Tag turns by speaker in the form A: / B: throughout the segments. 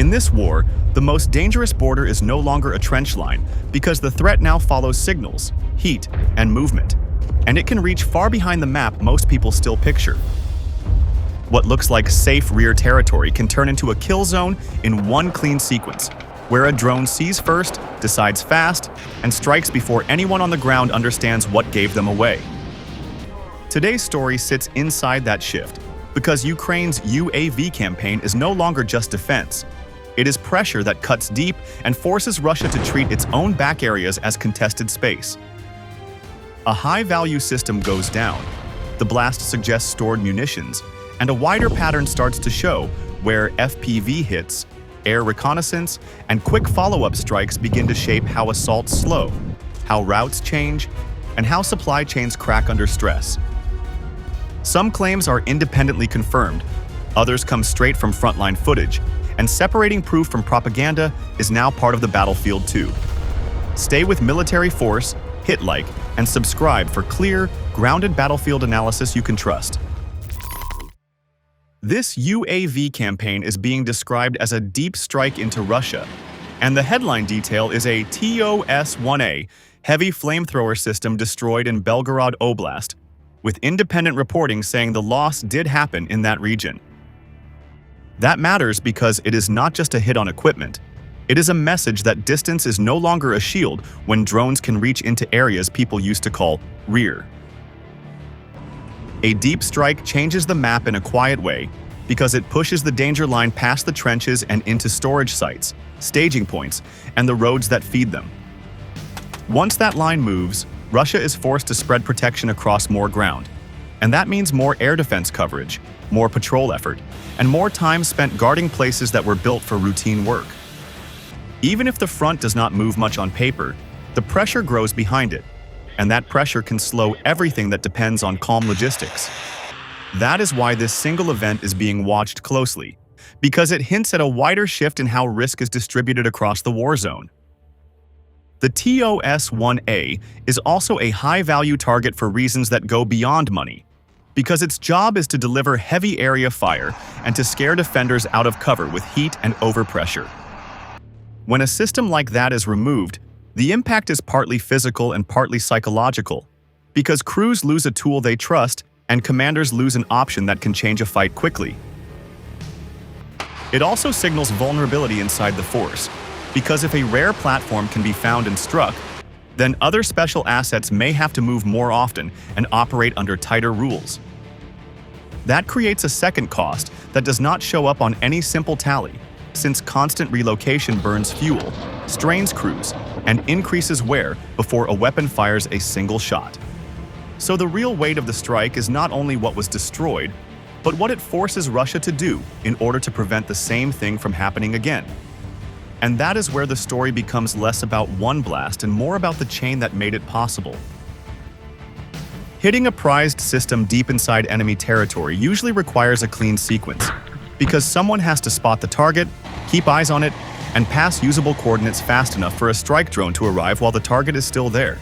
A: In this war, the most dangerous border is no longer a trench line because the threat now follows signals, heat, and movement, and it can reach far behind the map most people still picture. What looks like safe rear territory can turn into a kill zone in one clean sequence, where a drone sees first, decides fast, and strikes before anyone on the ground understands what gave them away. Today's story sits inside that shift, because Ukraine's UAV campaign is no longer just defense. It is pressure that cuts deep and forces Russia to treat its own back areas as contested space. A high-value system goes down. The blast suggests stored munitions, and a wider pattern starts to show where FPV hits, air reconnaissance, and quick follow-up strikes begin to shape how assaults slow, how routes change, and how supply chains crack under stress. Some claims are independently confirmed, others come straight from frontline footage, and separating proof from propaganda is now part of the battlefield too. Stay with Military Force, hit like, and subscribe for clear, grounded battlefield analysis you can trust. This UAV campaign is being described as a deep strike into Russia, and the headline detail is a TOS-1A heavy flamethrower system destroyed in Belgorod Oblast, with independent reporting saying the loss did happen in that region. That matters because it is not just a hit on equipment. It is a message that distance is no longer a shield when drones can reach into areas people used to call rear. A deep strike changes the map in a quiet way because it pushes the danger line past the trenches and into storage sites, staging points, and the roads that feed them. Once that line moves, Russia is forced to spread protection across more ground, and that means more air defense coverage, more patrol effort, and more time spent guarding places that were built for routine work. Even if the front does not move much on paper, the pressure grows behind it, and that pressure can slow everything that depends on calm logistics. That is why this single event is being watched closely, because it hints at a wider shift in how risk is distributed across the war zone. The TOS-1A is also a high-value target for reasons that go beyond money, because its job is to deliver heavy area fire and to scare defenders out of cover with heat and overpressure. When a system like that is removed, the impact is partly physical and partly psychological, because crews lose a tool they trust and commanders lose an option that can change a fight quickly. It also signals vulnerability inside the force, because if a rare platform can be found and struck, then other special assets may have to move more often and operate under tighter rules. That creates a second cost that does not show up on any simple tally, since constant relocation burns fuel, strains crews, and increases wear before a weapon fires a single shot. So the real weight of the strike is not only what was destroyed, but what it forces Russia to do in order to prevent the same thing from happening again. And that is where the story becomes less about one blast and more about the chain that made it possible. Hitting a prized system deep inside enemy territory usually requires a clean sequence, because someone has to spot the target, keep eyes on it, and pass usable coordinates fast enough for a strike drone to arrive while the target is still there.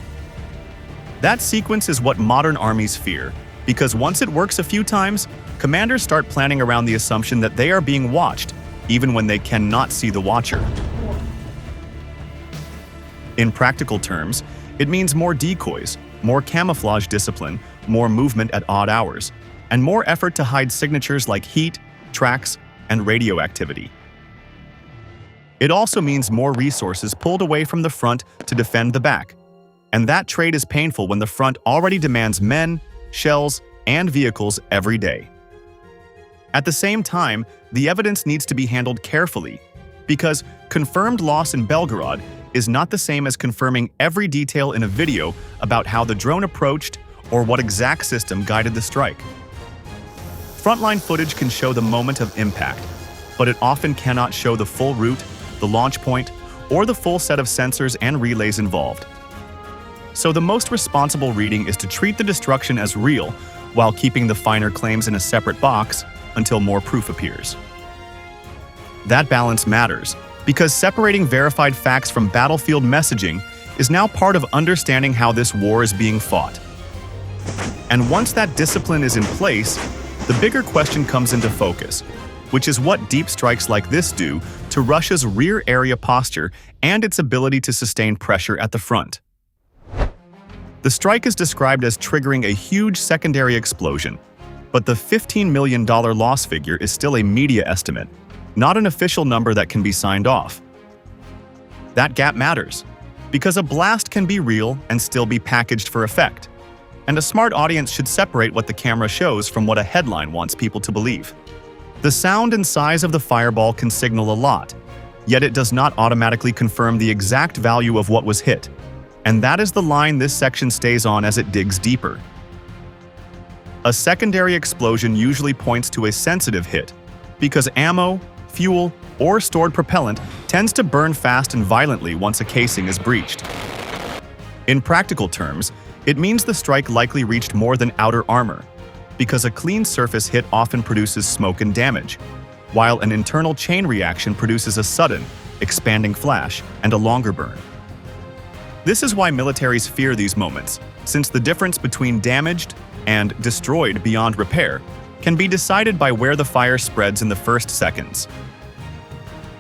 A: That sequence is what modern armies fear, because once it works a few times, commanders start planning around the assumption that they are being watched, even when they cannot see the watcher. In practical terms, it means more decoys, more camouflage discipline, more movement at odd hours, and more effort to hide signatures like heat, tracks, and radio activity. It also means more resources pulled away from the front to defend the back, and that trade is painful when the front already demands men, shells, and vehicles every day. At the same time, the evidence needs to be handled carefully, because confirmed loss in Belgorod is not the same as confirming every detail in a video about how the drone approached or what exact system guided the strike. Frontline footage can show the moment of impact, but it often cannot show the full route, the launch point, or the full set of sensors and relays involved. So the most responsible reading is to treat the destruction as real while keeping the finer claims in a separate box until more proof appears. That balance matters, because separating verified facts from battlefield messaging is now part of understanding how this war is being fought. And once that discipline is in place, the bigger question comes into focus. which is what deep strikes like this do to Russia's rear area posture and its ability to sustain pressure at the front. The strike is described as triggering a huge secondary explosion, but the $15 million loss figure is still a media estimate, not an official number that can be signed off. That gap matters, because a blast can be real and still be packaged for effect, and a smart audience should separate what the camera shows from what a headline wants people to believe. The sound and size of the fireball can signal a lot, yet it does not automatically confirm the exact value of what was hit, and that is the line this section stays on as it digs deeper. A secondary explosion usually points to a sensitive hit, because ammo, fuel, or stored propellant tends to burn fast and violently once a casing is breached. In practical terms, it means the strike likely reached more than outer armor, because a clean surface hit often produces smoke and damage, while an internal chain reaction produces a sudden, expanding flash and a longer burn. This is why militaries fear these moments, since the difference between damaged and destroyed beyond repair can be decided by where the fire spreads in the first seconds.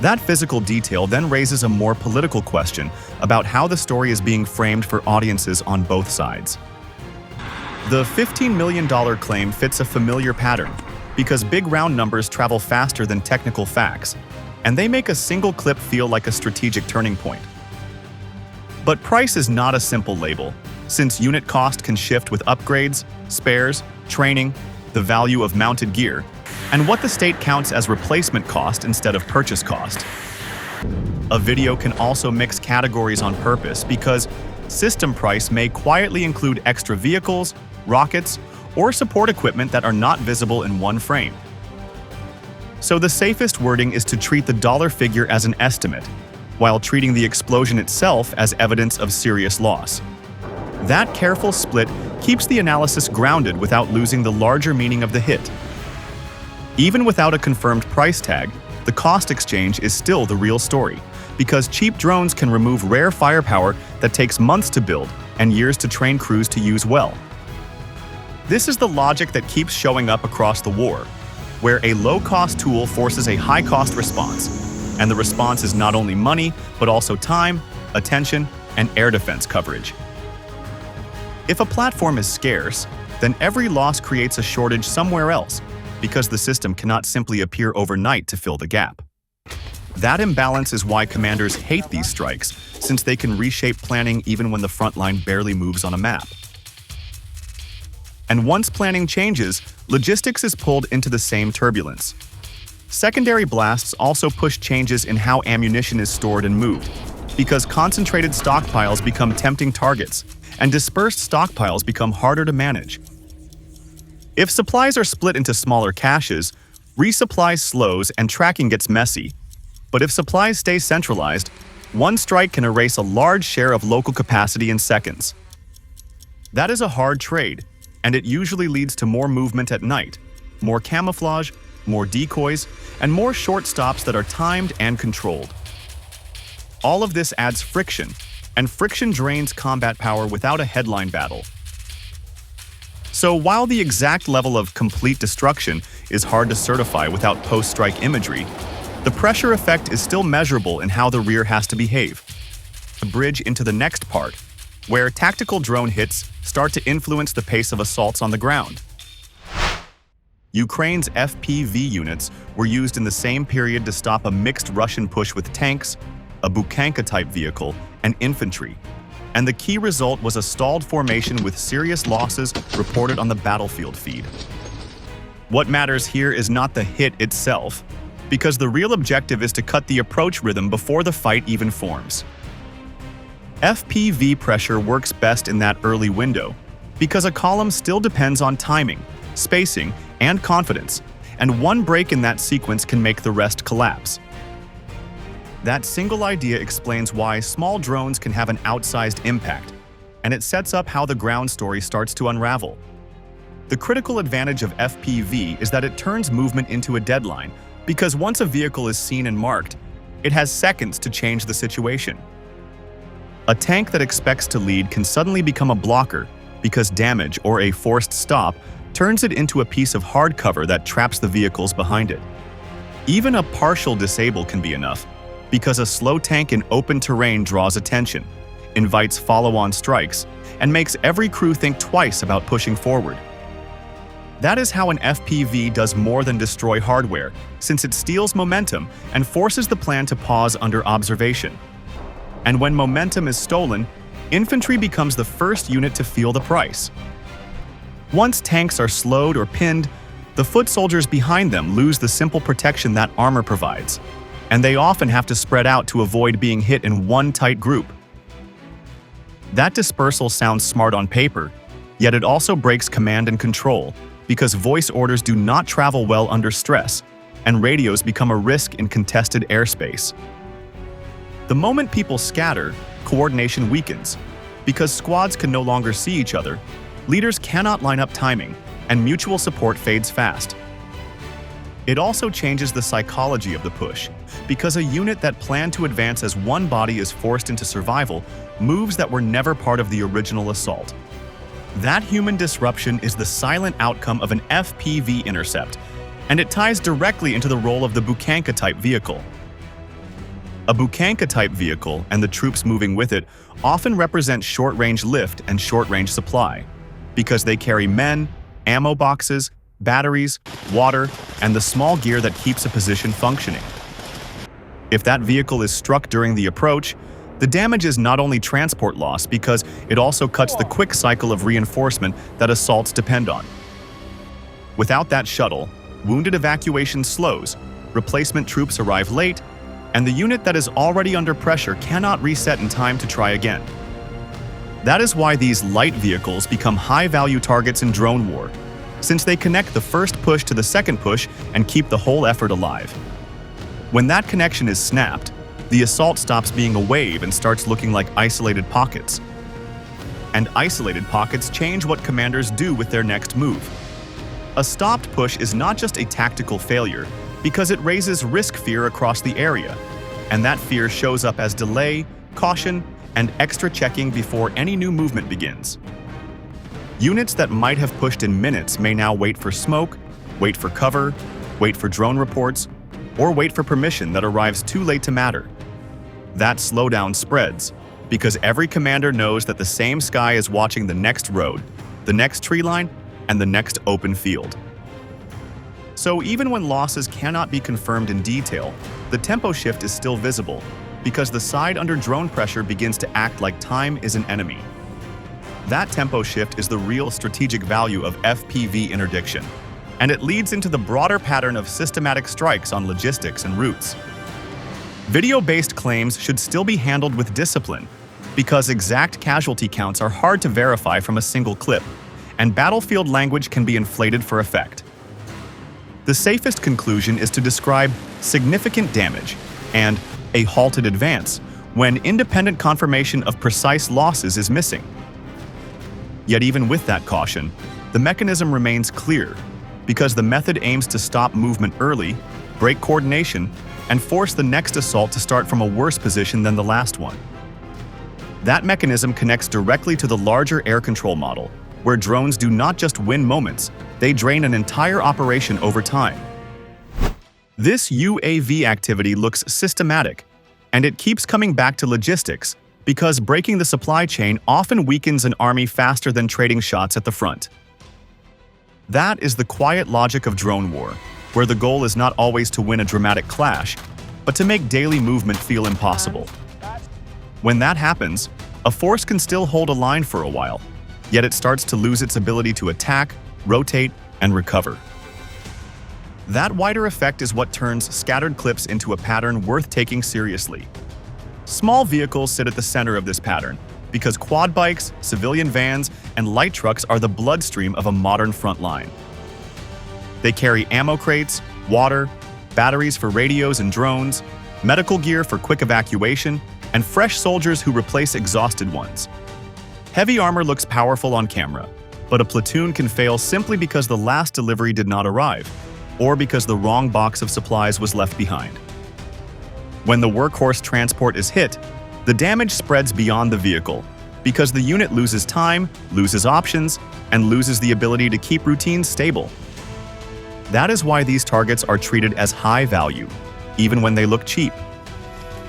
A: That physical detail then raises a more political question about how the story is being framed for audiences on both sides. The $15 million claim fits a familiar pattern because big round numbers travel faster than technical facts, and they make a single clip feel like a strategic turning point. But price is not a simple label, since unit cost can shift with upgrades, spares, training, the value of mounted gear, and what the state counts as replacement cost instead of purchase cost. A video can also mix categories on purpose because system price may quietly include extra vehicles, rockets, or support equipment that are not visible in one frame. So the safest wording is to treat the dollar figure as an estimate, while treating the explosion itself as evidence of serious loss. That careful split keeps the analysis grounded without losing the larger meaning of the hit. Even without a confirmed price tag, the cost exchange is still the real story, because cheap drones can remove rare firepower that takes months to build and years to train crews to use well. This is the logic that keeps showing up across the war, where a low-cost tool forces a high-cost response, and the response is not only money, but also time, attention, and air defense coverage. If a platform is scarce, then every loss creates a shortage somewhere else, because the system cannot simply appear overnight to fill the gap. That imbalance is why commanders hate these strikes, since they can reshape planning even when the front line barely moves on a map. And once planning changes, logistics is pulled into the same turbulence. Secondary blasts also push changes in how ammunition is stored and moved, because concentrated stockpiles become tempting targets, and dispersed stockpiles become harder to manage. If supplies are split into smaller caches, resupply slows and tracking gets messy. But if supplies stay centralized, one strike can erase a large share of local capacity in seconds. That is a hard trade, and it usually leads to more movement at night, more camouflage, more decoys, and more short stops that are timed and controlled. All of this adds friction, and friction drains combat power without a headline battle. So while the exact level of complete destruction is hard to certify without post-strike imagery, the pressure effect is still measurable in how the rear has to behave. The bridge into the next part, where tactical drone hits start to influence the pace of assaults on the ground. Ukraine's FPV units were used in the same period to stop a mixed Russian push with tanks, a Bukhanka-type vehicle, and infantry. And the key result was a stalled formation with serious losses reported on the battlefield feed. What matters here is not the hit itself, because the real objective is to cut the approach rhythm before the fight even forms. FPV pressure works best in that early window, because a column still depends on timing, spacing, and confidence, and one break in that sequence can make the rest collapse. That single idea explains why small drones can have an outsized impact, and it sets up how the ground story starts to unravel. The critical advantage of FPV is that it turns movement into a deadline, because once a vehicle is seen and marked, it has seconds to change the situation. A tank that expects to lead can suddenly become a blocker, because damage or a forced stop turns it into a piece of hard cover that traps the vehicles behind it. Even a partial disable can be enough, because a slow tank in open terrain draws attention, invites follow-on strikes, and makes every crew think twice about pushing forward. That is how an FPV does more than destroy hardware, since it steals momentum and forces the plan to pause under observation. And when momentum is stolen, infantry becomes the first unit to feel the price. Once tanks are slowed or pinned, the foot soldiers behind them lose the simple protection that armor provides, and they often have to spread out to avoid being hit in one tight group. That dispersal sounds smart on paper, yet it also breaks command and control, because voice orders do not travel well under stress, and radios become a risk in contested airspace. The moment people scatter, coordination weakens. Because squads can no longer see each other, leaders cannot line up timing, and mutual support fades fast. It also changes the psychology of the push, because a unit that planned to advance as one body is forced into survival, moves that were never part of the original assault. That human disruption is the silent outcome of an FPV intercept, and it ties directly into the role of the Bukanka-type vehicle. A Bukanka-type vehicle and the troops moving with it often represent short-range lift and short-range supply, because they carry men, ammo boxes, batteries, water, and the small gear that keeps a position functioning. If that vehicle is struck during the approach, the damage is not only transport loss because it also cuts the quick cycle of reinforcement that assaults depend on. Without that shuttle, wounded evacuation slows, replacement troops arrive late, and the unit that is already under pressure cannot reset in time to try again. That is why these light vehicles become high-value targets in drone war, since they connect the first push to the second push and keep the whole effort alive. When that connection is snapped, the assault stops being a wave and starts looking like isolated pockets. And isolated pockets change what commanders do with their next move. A stopped push is not just a tactical failure, because it raises risk fear across the area, and that fear shows up as delay, caution, and extra checking before any new movement begins. Units that might have pushed in minutes may now wait for smoke, wait for cover, wait for drone reports, or wait for permission that arrives too late to matter. That slowdown spreads, because every commander knows that the same sky is watching the next road, the next tree line, and the next open field. So even when losses cannot be confirmed in detail, the tempo shift is still visible, because the side under drone pressure begins to act like time is an enemy. That tempo shift is the real strategic value of FPV interdiction, and it leads into the broader pattern of systematic strikes on logistics and routes. Video-based claims should still be handled with discipline, because exact casualty counts are hard to verify from a single clip, and battlefield language can be inflated for effect. The safest conclusion is to describe significant damage and a halted advance when independent confirmation of precise losses is missing. Yet even with that caution, the mechanism remains clear, because the method aims to stop movement early, break coordination, and force the next assault to start from a worse position than the last one. That mechanism connects directly to the larger air control model, where drones do not just win moments, they drain an entire operation over time. This UAV activity looks systematic, and it keeps coming back to logistics, because breaking the supply chain often weakens an army faster than trading shots at the front. That is the quiet logic of drone war, where the goal is not always to win a dramatic clash, but to make daily movement feel impossible. When that happens, a force can still hold a line for a while, yet it starts to lose its ability to attack, rotate, and recover. That wider effect is what turns scattered clips into a pattern worth taking seriously. Small vehicles sit at the center of this pattern, because quad bikes, civilian vans, and light trucks are the bloodstream of a modern front line. They carry ammo crates, water, batteries for radios and drones, medical gear for quick evacuation, and fresh soldiers who replace exhausted ones. Heavy armor looks powerful on camera, but a platoon can fail simply because the last delivery did not arrive, or because the wrong box of supplies was left behind. When the workhorse transport is hit, the damage spreads beyond the vehicle, because the unit loses time, loses options, and loses the ability to keep routines stable. That is why these targets are treated as high value, even when they look cheap.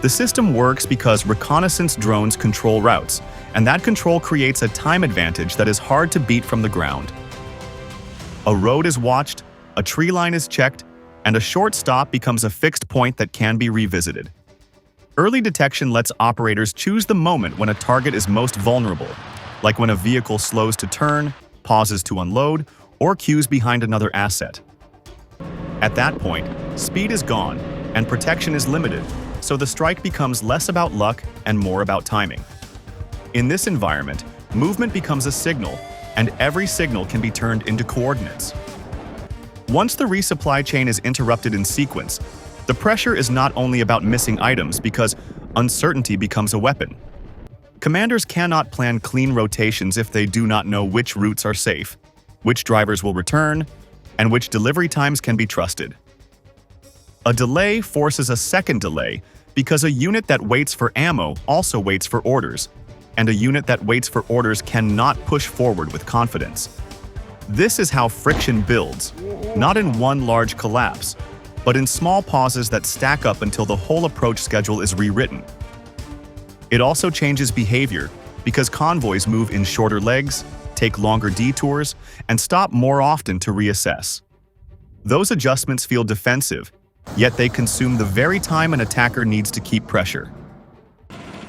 A: The system works because reconnaissance drones control routes, and that control creates a time advantage that is hard to beat from the ground. A road is watched, a tree line is checked, and a short stop becomes a fixed point that can be revisited. Early detection lets operators choose the moment when a target is most vulnerable, like when a vehicle slows to turn, pauses to unload, or queues behind another asset. At that point, speed is gone, and protection is limited, so the strike becomes less about luck and more about timing. In this environment, movement becomes a signal, and every signal can be turned into coordinates. Once the resupply chain is interrupted in sequence, the pressure is not only about missing items because uncertainty becomes a weapon. Commanders cannot plan clean rotations if they do not know which routes are safe, which drivers will return, and which delivery times can be trusted. A delay forces a second delay because a unit that waits for ammo also waits for orders, and a unit that waits for orders cannot push forward with confidence. This is how friction builds, not in one large collapse, but in small pauses that stack up until the whole approach schedule is rewritten. It also changes behavior because convoys move in shorter legs, take longer detours, and stop more often to reassess. Those adjustments feel defensive, yet they consume the very time an attacker needs to keep pressure.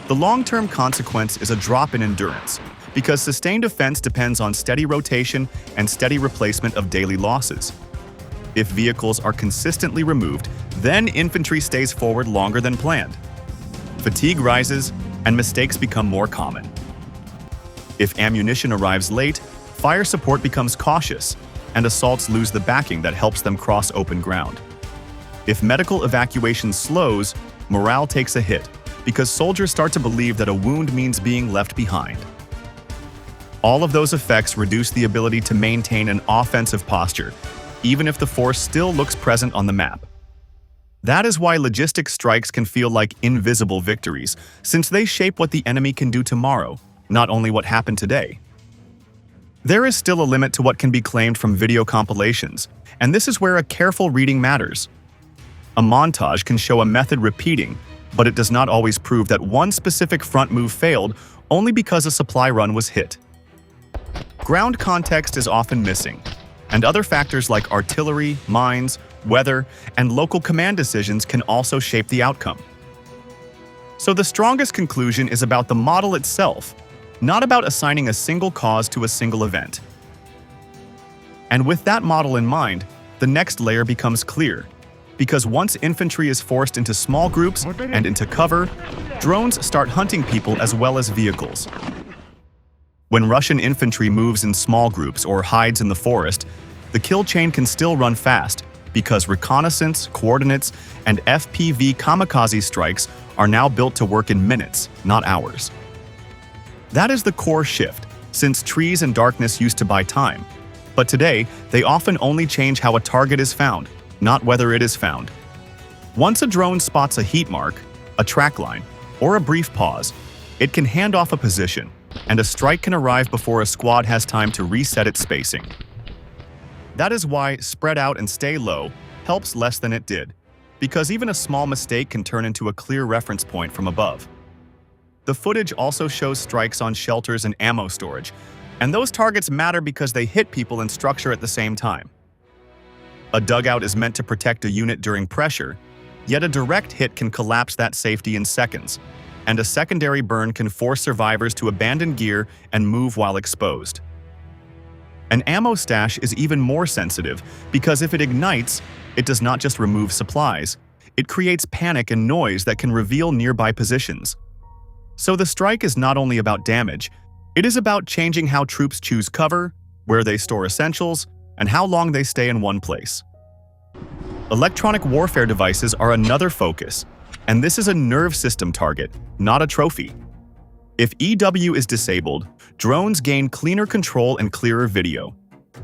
A: The long-term consequence is a drop in endurance, because sustained offense depends on steady rotation and steady replacement of daily losses. If vehicles are consistently removed, then infantry stays forward longer than planned. Fatigue rises, and mistakes become more common. If ammunition arrives late, fire support becomes cautious, and assaults lose the backing that helps them cross open ground. If medical evacuation slows, morale takes a hit, because soldiers start to believe that a wound means being left behind. All of those effects reduce the ability to maintain an offensive posture, even if the force still looks present on the map. That is why logistic strikes can feel like invisible victories, since they shape what the enemy can do tomorrow, not only what happened today. There is still a limit to what can be claimed from video compilations, and this is where a careful reading matters. A montage can show a method repeating, but it does not always prove that one specific front move failed only because a supply run was hit. Ground context is often missing, and other factors like artillery, mines, weather, and local command decisions can also shape the outcome. So the strongest conclusion is about the model itself, not about assigning a single cause to a single event. And with that model in mind, the next layer becomes clear, because once infantry is forced into small groups and into cover, drones start hunting people as well as vehicles. When Russian infantry moves in small groups or hides in the forest, the kill chain can still run fast because reconnaissance, coordinates, and FPV kamikaze strikes are now built to work in minutes, not hours. That is the core shift, since trees and darkness used to buy time. But today, they often only change how a target is found, not whether it is found. Once a drone spots a heat mark, a track line, or a brief pause, it can hand off a position, and a strike can arrive before a squad has time to reset its spacing. That is why spread out and stay low helps less than it did, because even a small mistake can turn into a clear reference point from above. The footage also shows strikes on shelters and ammo storage, and those targets matter because they hit people and structure at the same time. A dugout is meant to protect a unit during pressure, yet a direct hit can collapse that safety in seconds, and a secondary burn can force survivors to abandon gear and move while exposed. An ammo stash is even more sensitive because if it ignites, it does not just remove supplies, it creates panic and noise that can reveal nearby positions. So the strike is not only about damage, it is about changing how troops choose cover, where they store essentials, and how long they stay in one place. Electronic warfare devices are another focus, and this is a nerve system target, not a trophy. If EW is disabled, drones gain cleaner control and clearer video,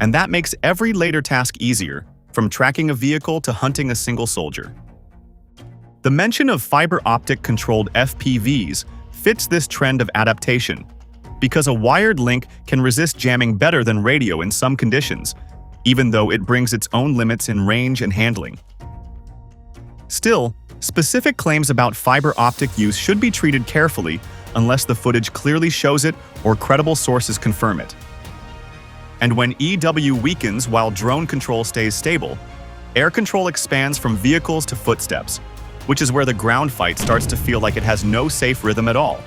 A: and that makes every later task easier, from tracking a vehicle to hunting a single soldier. The mention of fiber optic-controlled FPVs fits this trend of adaptation, because a wired link can resist jamming better than radio in some conditions, even though it brings its own limits in range and handling. Still, specific claims about fiber optic use should be treated carefully unless the footage clearly shows it or credible sources confirm it. And when EW weakens while drone control stays stable, air control expands from vehicles to footsteps, which is where the ground fight starts to feel like it has no safe rhythm at all.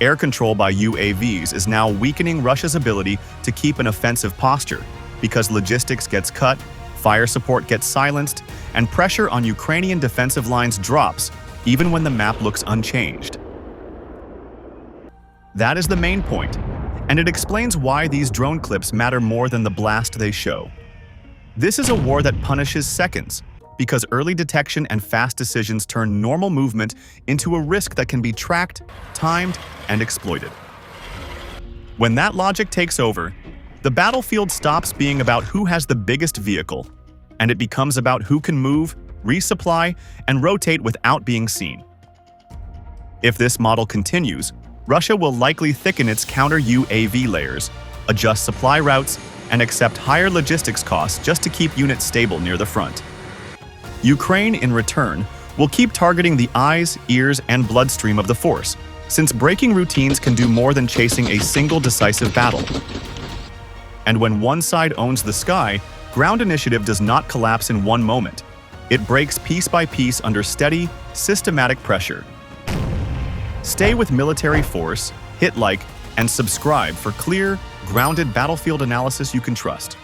A: Air control by UAVs is now weakening Russia's ability to keep an offensive posture because logistics gets cut, fire support gets silenced, and pressure on Ukrainian defensive lines drops even when the map looks unchanged. That is the main point, and it explains why these drone clips matter more than the blast they show. This is a war that punishes seconds, because early detection and fast decisions turn normal movement into a risk that can be tracked, timed, and exploited. When that logic takes over, the battlefield stops being about who has the biggest vehicle, and it becomes about who can move, resupply, and rotate without being seen. If this model continues, Russia will likely thicken its counter-UAV layers, adjust supply routes, and accept higher logistics costs just to keep units stable near the front. Ukraine, in return, will keep targeting the eyes, ears, and bloodstream of the force, since breaking routines can do more than chasing a single decisive battle. And when one side owns the sky, ground initiative does not collapse in one moment. It breaks piece by piece under steady, systematic pressure. Stay with Military Force, hit like, and subscribe for clear, grounded battlefield analysis you can trust.